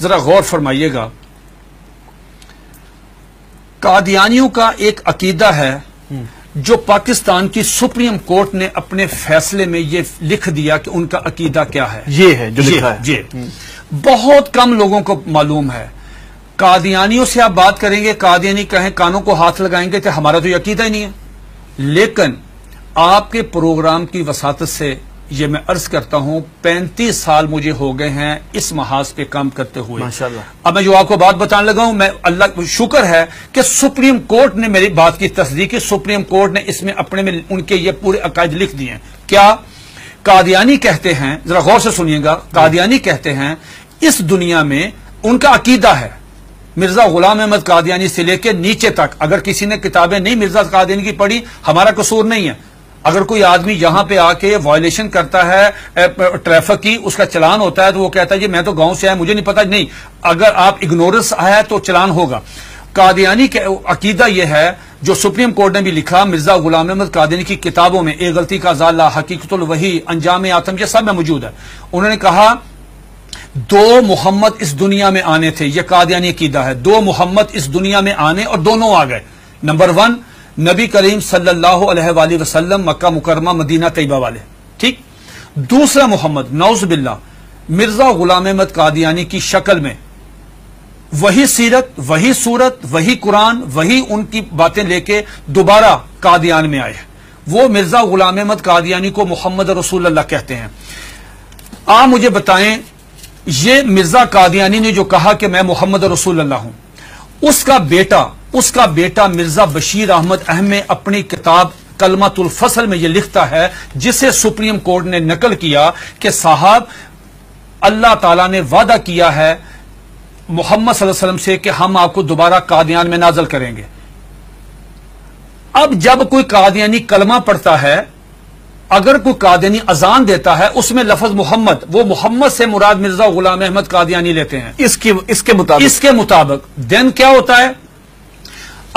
ذرا غور فرمائیے گا، قادیانیوں کا ایک عقیدہ ہے جو پاکستان کی سپریم کورٹ نے اپنے فیصلے میں یہ لکھ دیا کہ ان کا عقیدہ کیا ہے، یہ ہے جو لکھا ہے. بہت کم لوگوں کو معلوم ہے. قادیانیوں سے آپ بات کریں گے، قادیانی کہیں کانوں کو ہاتھ لگائیں گے کہ ہمارا تو یہ عقیدہ ہی نہیں ہے. لیکن آپ کے پروگرام کی وساطت سے یہ میں عرض کرتا ہوں 35 سال مجھے ہو گئے ہیں اس محاذ پہ کام کرتے ہوئے. ماشاءاللہ. اب میں جو آپ کو بات بتانے لگا ہوں، میں اللہ کا شکر ہے کہ سپریم کورٹ نے میری بات کی تصدیق کی. سپریم کورٹ نے اس میں اپنے میں ان کے یہ پورے عقائد لکھ دیے ہیں. کیا قادیانی کہتے ہیں، ذرا غور سے سنیے گا، قادیانی کہتے ہیں اس دنیا میں ان کا عقیدہ ہے مرزا غلام احمد قادیانی سے لے کے نیچے تک. اگر کسی نے کتابیں نہیں مرزا قادیانی کی پڑھی، ہمارا قصور نہیں ہے. اگر کوئی آدمی یہاں پہ آ کے وائلیشن کرتا ہے ٹریفک کی، اس کا چلان ہوتا ہے تو وہ کہتا ہے جی میں تو گاؤں سے آیا مجھے نہیں پتا. نہیں، اگر آپ اگنورنس آیا تو چلان ہوگا. قادیانی کا عقیدہ یہ ہے جو سپریم کورٹ نے بھی لکھا، مرزا غلام احمد قادیانی کی کتابوں میں ایک غلطی کا ازالہ، حقیقت الوحی، انجام آتم، یہ سب میں موجود ہے. انہوں نے کہا 2 محمد اس دنیا میں آنے تھے. یہ قادیانی عقیدہ ہے، 2 محمد اس دنیا میں آنے اور دونوں آ گئے. نمبر 1 نبی کریم صلی اللہ علیہ وآلہ وسلم، مکہ مکرمہ مدینہ طیبہ والے، ٹھیک. دوسرا محمد نعوذ باللہ مرزا غلام احمد قادیانی کی شکل میں وہی سیرت، وہی صورت، وہی قرآن، وہی ان کی باتیں لے کے دوبارہ قادیان میں آئے. وہ مرزا غلام احمد قادیانی کو محمد رسول اللہ کہتے ہیں. آپ مجھے بتائیں، یہ مرزا قادیانی نے جو کہا کہ میں محمد رسول اللہ ہوں، اس کا بیٹا مرزا بشیر احمد احمد اپنی کتاب کلمۃ الفصل میں یہ لکھتا ہے، جسے سپریم کورٹ نے نقل کیا کہ صاحب اللہ تعالیٰ نے وعدہ کیا ہے محمد صلی اللہ علیہ وسلم سے کہ ہم آپ کو دوبارہ قادیان میں نازل کریں گے. اب جب کوئی قادیانی کلمہ پڑھتا ہے، اگر کوئی قادیانی اذان دیتا ہے، اس میں لفظ محمد، وہ محمد سے مراد مرزا غلام احمد قادیانی لیتے ہیں اس کے مطابق. دین کیا ہوتا ہے،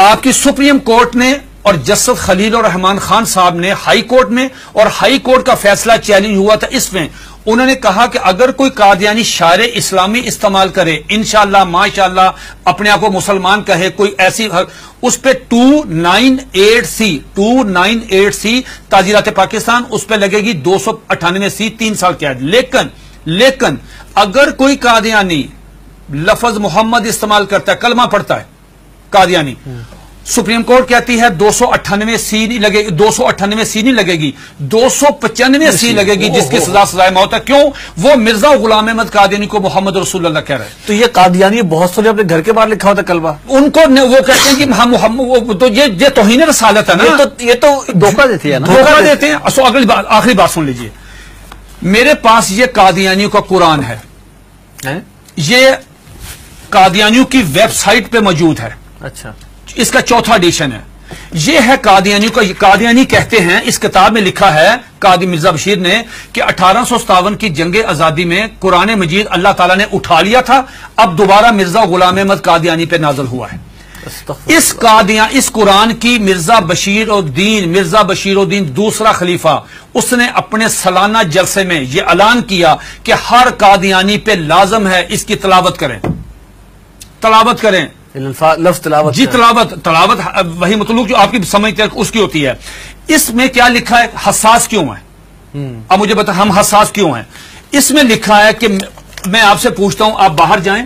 آپ کی سپریم کورٹ نے اور جسٹس خلیل الرحمان خان صاحب نے ہائی کورٹ میں، اور ہائی کورٹ کا فیصلہ چیلنج ہوا تھا اس میں، انہوں نے کہا کہ اگر کوئی قادیانی شعر اسلامی استعمال کرے، انشاءاللہ ماشاءاللہ اپنے آپ کو مسلمان کہے، کوئی ایسی، اس پہ 298C تعزیرات پاکستان، اس پہ لگے گی 298C 3 سال قید. لیکن اگر کوئی قادیانی لفظ محمد استعمال کرتا ہے، کلمہ پڑھتا ہے قادیانی، سپریم کورٹ کہتی ہے 298C نہیں لگے گی، 298C نہیں لگے گی، 295C لگے گی، جس کی سزا سزائے موت ہے. کیوں؟ وہ مرزا غلام احمد قادیانی کو محمد رسول اللہ کہہ رہے ہیں. تو یہ قادیانی بہت سارے اپنے گھر کے باہر لکھا ہوتا کلمہ، ان کو وہ کہتے ہیں کہ ہم محمد، تو یہ توہین رسالت ہے نا، یہ تو دھوکہ دیتے ہیں نا، دھوکہ دیتے ہیں. آخری بات سن لیجئے، میرے پاس یہ قادیانیوں کا قرآن ہے، یہ قادیانیوں کی ویب سائٹ پہ موجود ہے. اچھا، اس کا 4تھا ایڈیشن ہے. یہ ہے قادیانیوں کا. قادیانی کہتے ہیں، اس کتاب میں لکھا ہے قاضی مرزا بشیر نے کہ 1857 کی جنگ آزادی میں قرآن مجید اللہ تعالیٰ نے اٹھا لیا تھا، اب دوبارہ مرزا غلام احمد قادیانی پہ نازل ہوا ہے. اس قرآن کی مرزا بشیر الدین دوسرا خلیفہ، اس نے اپنے سالانہ جلسے میں یہ اعلان کیا کہ ہر قادیانی پہ لازم ہے اس کی تلاوت کریں. لفظ تلاوت، جی تلاوت وہی مطلوب جو آپ کی سمجھتے ہیں اس کی ہوتی ہے. اس میں کیا لکھا ہے، حساس کیوں ہے؟ اب مجھے بتا ہم حساس کیوں ہیں. اس میں لکھا ہے کہ میں آپ سے پوچھتا ہوں، آپ باہر جائیں،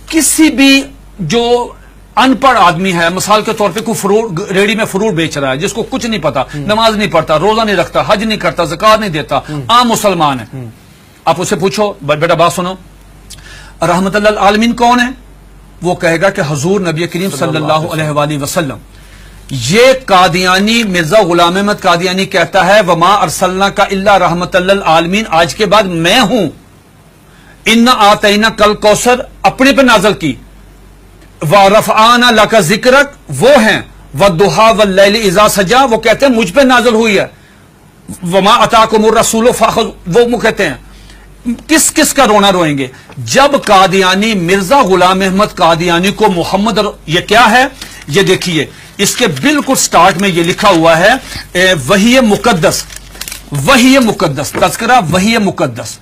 کسی بھی جو ان پڑھ آدمی ہے، مثال کے طور پہ کوئی ریڑی میں فروٹ بیچ رہا ہے، جس کو کچھ نہیں پتا، نماز نہیں پڑھتا، روزہ نہیں رکھتا، حج نہیں کرتا، زکات نہیں دیتا، عام مسلمان ہے، آپ اسے پوچھو بیٹا بات سنو، رحمت اللہ العالمین کون ہے؟ وہ کہے گا کہ حضور نبی کریم صلی اللہ علیہ وآلہ وسلم. یہ قادیانی مرزا غلام احمد قادیانی کہتا ہے وما ارسلناک الا رحمت للعالمین، آج کے بعد میں ہوں. انا آتینا کل کوثر اپنے پہ نازل کی، ورفعنا لک ذکرک وہ ہیں، والضحی واللیل اذا سجا وہ کہتے ہیں مجھ پہ نازل ہوئی ہے، وما اتاکم الرسول فخذوہ وہ کہتے ہیں. کس کا رونا روئیں گے جب قادیانی مرزا غلام احمد قادیانی کو محمد یہ کیا ہے، یہ دیکھیے اس کے بالکل سٹارٹ میں یہ لکھا ہوا ہے وحی مقدس تذکرہ وحی مقدس.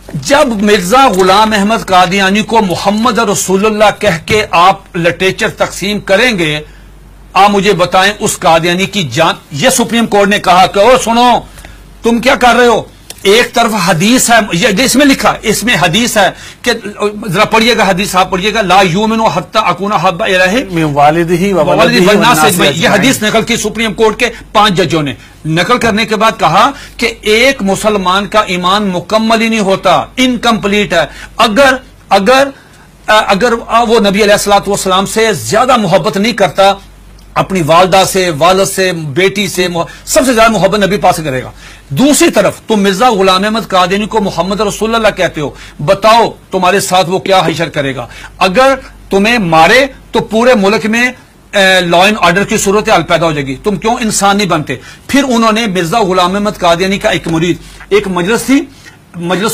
جب مرزا غلام احمد قادیانی کو محمد رسول اللہ کہہ کے آپ لٹریچر تقسیم کریں گے، آپ مجھے بتائیں اس قادیانی کی جان. یہ سپریم کورٹ نے کہا کہ او سنو تم کیا کر رہے ہو، ایک طرف حدیث ہے، اس میں لکھا، اس میں حدیث ہے کہ ذرا پڑھیے گا حدیث، آپ پڑھیے گا، لا یؤمن حتی اکون احب الیہ من والدہ والناس اجمعین. یہ حدیث نقل کی سپریم کورٹ کے 5 ججوں نے. نقل کرنے کے بعد کہا کہ ایک مسلمان کا ایمان مکمل ہی نہیں ہوتا، انکمپلیٹ ہے اگر وہ نبی علیہ الصلوۃ والسلام سے زیادہ محبت نہیں کرتا، اپنی والدہ سے، والد سے، بیٹی سے، سب سے زیادہ محبت نبی پاس سے کرے گا. دوسری طرف تم مرزا غلام احمد قادیانی کو محمد رسول اللہ کہتے ہو، بتاؤ تمہارے ساتھ وہ کیا حشر کرے گا. اگر تمہیں مارے تو پورے ملک میں لا اینڈ آرڈر کی صورتحال پیدا ہو جائے گی، تم کیوں انسان نہیں بنتے. پھر انہوں نے مرزا غلام احمد قادیانی کا ایک مرید، ایک مجلس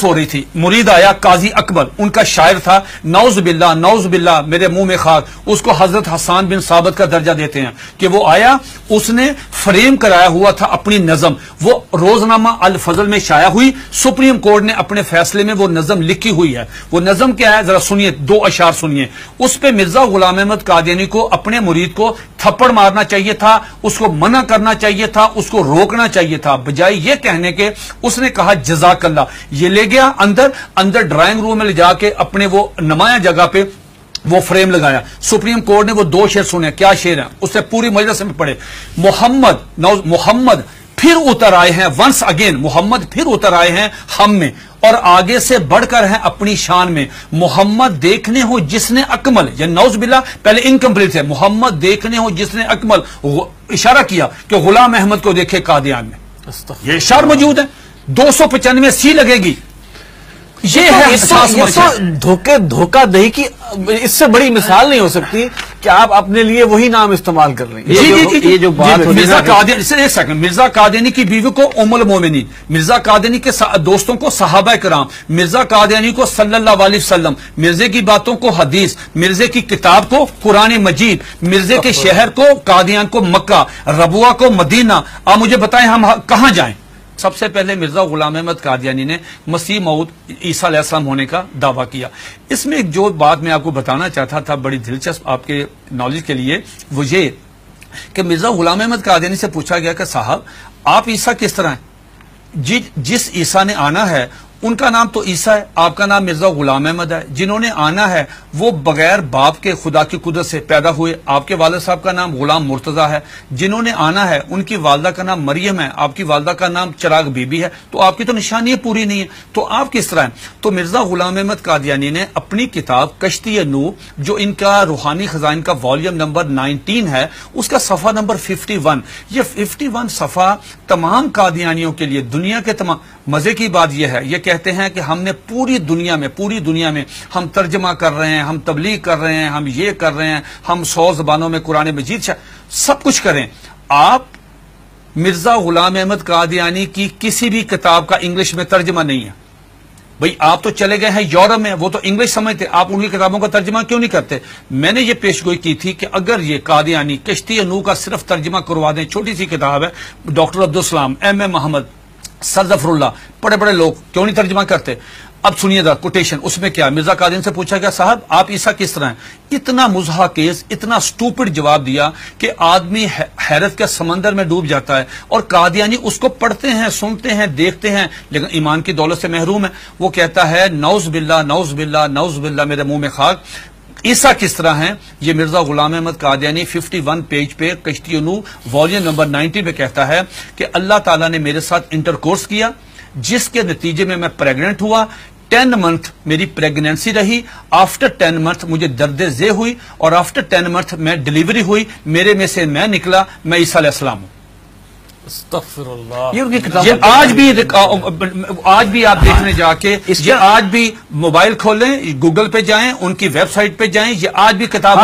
ہو رہی تھی، مرید آیا قاضی اکبر، ان کا شاعر تھا، نعوذ باللہ میرے منہ میں خاک، اس کو حضرت حسان بن ثابت کا درجہ دیتے ہیں کہ وہ آیا، اس نے فریم کرایا ہوا تھا اپنی نظم، وہ روزنامہ الفضل میں شائع ہوئی، سپریم کورٹ نے اپنے فیصلے میں وہ نظم لکھی ہوئی ہے. وہ نظم کیا ہے ذرا سنیے، 2 اشعار سنیے. اس پہ مرزا غلام احمد قادیانی کو اپنے مرید کو تھپڑ مارنا چاہیے تھا، اس کو منع کرنا چاہیے تھا، اس کو روکنا چاہیے تھا، بجائے یہ کہنے کے اس نے کہا جزاک اللہ. یہ لے گیا اندر ڈرائنگ روم میں لے جا کے اپنے وہ نمایاں جگہ پہ وہ فریم لگایا. سپریم کورٹ نے وہ 2 شعر سنے. کیا شعر ہیں؟ اس سے پوری مجلس میں پڑھے. محمد پھر اتر آئے ہیں، ونس اگین محمد پھر اتر آئے ہیں ہم میں، اور آگے سے بڑھ کر ہیں اپنی شان میں. محمد دیکھنے ہو جس نے اکمل، یہ نعوذ باللہ پہلے انکمپلیٹ ہے، محمد دیکھنے ہو جس نے اکمل، اشارہ کیا کہ غلام احمد کو دیکھے قادیان میں. یہ اشعار موجود ہے، 295 سی لگے گی. یہ ہے دھوکہ دہی کی اس سے بڑی مثال نہیں ہو سکتی کہ آپ اپنے لیے وہی نام استعمال کر لیں. یہ جو بات مرزا قادیانی کی بیوی کو ام المومنین، مرزا قادیانی کے دوستوں کو صحابہ کرام، مرزا قادیانی کو صلی اللہ علیہ وسلم، مرزے کی باتوں کو حدیث، مرزے کی کتاب کو قرآن مجید، مرزے کے شہر کو قادیان کو مکہ، ربوہ کو مدینہ. آپ مجھے بتائیں ہم کہاں جائیں؟ سب سے پہلے مرزا غلام احمد قادیانی نے مسیح موعود عیسیٰ علیہ السلام ہونے کا دعویٰ کیا. اس میں ایک جو بات میں آپ کو بتانا چاہتا تھا بڑی دلچسپ آپ کے نالج کے لیے، وہ یہ کہ مرزا غلام احمد قادیانی سے پوچھا گیا کہ صاحب آپ عیسیٰ کس طرح ہیں؟ جس عیسیٰ نے آنا ہے ان کا نام تو عیسیٰ ہے، آپ کا نام مرزا غلام احمد ہے. جنہوں نے آنا ہے وہ بغیر باپ کے خدا کی قدرت سے پیدا ہوئے، آپ کے والد صاحب کا نام غلام مرتضیٰ ہے. جنہوں نے آنا ہے ان کی والدہ کا نام مریم ہے، آپ کی والدہ کا نام چراغ بی بی ہے. تو آپ کی تو نشانی پوری نہیں ہے، تو آپ کس طرح ہیں؟ تو مرزا غلام احمد قادیانی نے اپنی کتاب کشتی نوح، جو ان کا روحانی خزائن کا والیوم نمبر 19 ہے، اس کا صفحہ نمبر 51، یہ 51 صفحہ تمام قادیانیوں کے لیے، دنیا کے تمام. مزے کی بات یہ ہے، یہ کہتے ہیں کہ ہم نے پوری دنیا میں ہم ترجمہ کر رہے ہیں، ہم تبلیغ کر رہے ہیں، ہم یہ کر رہے ہیں، ہم 100 زبانوں میں قرآن مجید سب کچھ کریں. آپ مرزا غلام احمد قادیانی کی کسی بھی کتاب کا انگلش میں ترجمہ نہیں ہے. بھئی آپ تو چلے گئے ہیں یورپ میں، وہ تو انگلش سمجھتے، آپ ان کی کتابوں کا ترجمہ کیوں نہیں کرتے؟ میں نے یہ پیشگوئی کی تھی کہ اگر یہ قادیانی کشتی نوح کا صرف ترجمہ کروا دیں، چھوٹی سی کتاب ہے، ڈاکٹر عبدالسلام، ایم اے محمد، سر ظفر اللہ، بڑے لوگ کیوں نہیں ترجمہ کرتے؟ اب سنیے ذرا کوٹیشن، اس میں کیا مرزا قادیانی سے پوچھا گیا صاحب آپ عیسیٰ کس طرح ہیں؟ اتنا مضحکیز، اتنا سٹوپڈ جواب دیا کہ آدمی حیرت کے سمندر میں ڈوب جاتا ہے. اور قادیانی اس کو پڑھتے ہیں، سنتے ہیں، دیکھتے ہیں، لیکن ایمان کی دولت سے محروم ہے. وہ کہتا ہے نعوذ باللہ میرے منہ میں خاک، عیسیٰ کس طرح ہیں؟ یہ مرزا غلام احمد قادیانی 51 پیج پہ کشتی نوح والیوم نمبر 19 پہ کہتا ہے کہ اللہ تعالیٰ نے میرے ساتھ انٹرکورس کیا، جس کے نتیجے میں پریگننٹ ہوا. 10 منتھ میری پریگننسی رہی، آفٹر 10 منتھ مجھے درد ذیل ہوئی، اور آفٹر 10 منتھ میں ڈیلیوری ہوئی، میرے میں سے میں نکلا، میں عیسیٰ علیہ السلام ہوں. استغفر اللہ. یہ آج بھی آپ دیکھنے جا کے، یہ آج بھی موبائل کھولیں، گوگل پہ جائیں، ان کی ویب سائٹ پہ جائیں، یہ آج بھی کتاب